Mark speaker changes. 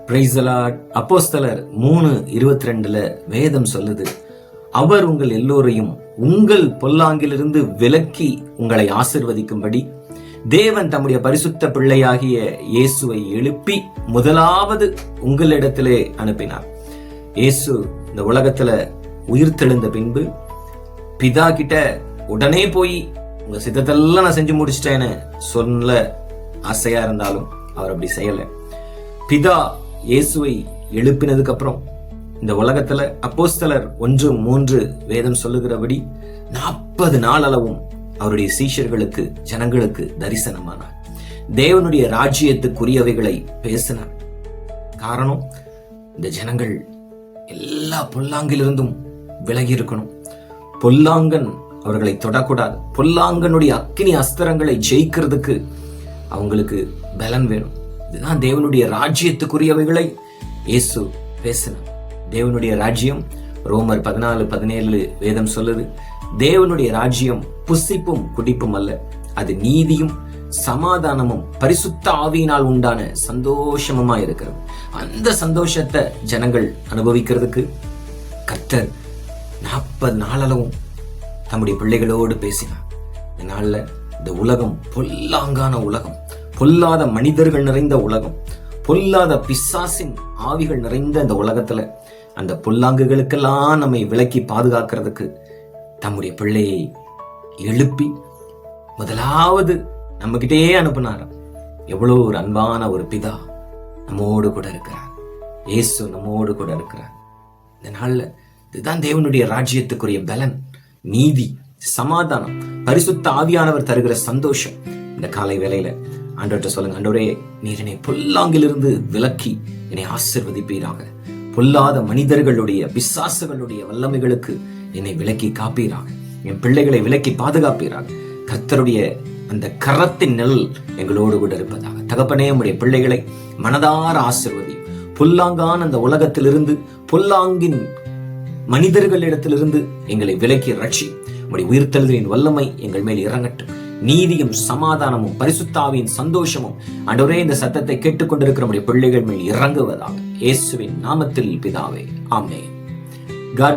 Speaker 1: Praise the Lord. அப்போஸ்தலர் 3:22 வேதம் சொல்லுது, அவர் உங்கள் எல்லோரையும் உங்கள் பொல்லாங்கிலிருந்து விலக்கி உங்களை ஆசிர்வதிக்கும்படி தேவன் தம்முடைய பரிசுத்த பிள்ளையாகிய இயேசுவை எழுப்பி முதலாவது உங்களிடத்திலே அனுப்பினார். இயேசு இந்த உலகத்துல உயிர்த்தெழுந்த பின்பு பிதா கிட்ட உடனே போய் உங்க சித்தத்தெல்லாம் நான் செஞ்சு முடிச்சிட்டேன்னு சொல்ல ஆசையா இருந்தாலும் அவர் அப்படி செய்யல. பிதா இயேசுவை எழுப்பினதுக்கு அப்புறம் இந்த உலகத்துல அப்போஸ்தலர் 1:3 வேதம் சொல்லுகிறபடி 40 நாள் அளவும் அவருடைய சீஷர்களுக்கு ஜனங்களுக்கு தரிசனமானார். தேவனுடைய ராஜ்யத்துக்குரியவைகளை பேசினார். காரணம், இந்த ஜனங்கள் எல்லா பொல்லாங்கிலிருந்தும் விலகி இருக்கணும். பொல்லாங்கன் அவர்களை தொடக்கூடாது. பொல்லாங்கனுடைய அக்கினி அஸ்திரங்களை ஜெயிக்கிறதுக்கு அவங்களுக்கு பலன் வேணும். இதுதான் தேவனுடைய ராஜ்யத்துக்குரியவைகளை இயேசு பேசினார். தேவனுடைய ராஜ்யம் ரோமர் 14:17 வேதம் சொல்லுது, தேவனுடைய ராஜ்யம் புசிப்பும் குடிப்பும் அல்ல, அது நீதியும் சமாதானமும் பரிசுத்த ஆவியினால் உண்டான சந்தோஷமுமா இருக்கிறது. அந்த சந்தோஷத்தை ஜனங்கள் அனுபவிக்கிறதுக்கு கர்த்தர் 40 நாளளவும் தம்முடைய பிள்ளைகளோடு பேசினார். இந்த நாள்ல இந்த உலகம் பொல்லாங்கான உலகம், பொல்லாத மனிதர்கள் நிறைந்த உலகம், பொல்லாத பிசாசின் ஆவிகள் நிறைந்த இந்த உலகத்துல அந்த பொல்லாங்குகளுக்கெல்லாம் நம்மை விலக்கி பாதுகாக்கிறதுக்கு தம்முடைய பிள்ளையை எழுப்பி முதலாவது நம்ம கிட்டே அனுப்பினாராம். எவ்வளவு ஒரு அன்பான ஒரு பிதா நம்மோடு கூட இருக்கிறார். இயேசு நம்மோடு கூட இருக்கிறார். இந்த நாள்ல இதுதான் தேவனுடைய ராஜ்யத்துக்குரிய பலன், நீதி, சமாதானம், பரிசுத்த ஆவியானவர் தருகிற சந்தோஷம். இந்த காலை வேளையில ஆண்டவர்கிட்ட சொல்லுங்க, ஆண்டவரே, நீர் என்னை பொல்லாங்கிலிருந்து விலக்கி என்னை ஆசீர்வதிப்பீராக. பொல்லாத மனிதர்களுடைய பிசாசுகளுடைய வல்லமைகளுக்கு என்னை விலக்கி காப்பீராக. என் பிள்ளைகளை விலக்கி பாதுகாப்பீராக. கர்த்தருடைய அந்த கரத்தின் நிழல் எங்களோடு கூட இருப்பதாக. தகப்பனே, உம்முடைய பிள்ளைகளை மனதார ஆசீர்வதி. பொல்லாங்கான அந்த உலகத்திலிருந்து, பொல்லாங்கின் மனிதர்களிடத்திலிருந்து எங்களை விலக்கி ரட்சி. உம்முடைய உயிர்த்தெழுதலின் வல்லமை எங்கள் மேல் இறங்கட்டும். நீதியும் சமாதானமும் பரிசுத்தாவின் சந்தோஷமும் ஆண்டவரே இந்த சத்தத்தை கேட்டுக்கொண்டிருக்கிற நம்முடைய பிள்ளைகள் மேல் இறங்குவதாக. இயேசுவின் நாமத்தில் பிதாவே, ஆமென். God bless.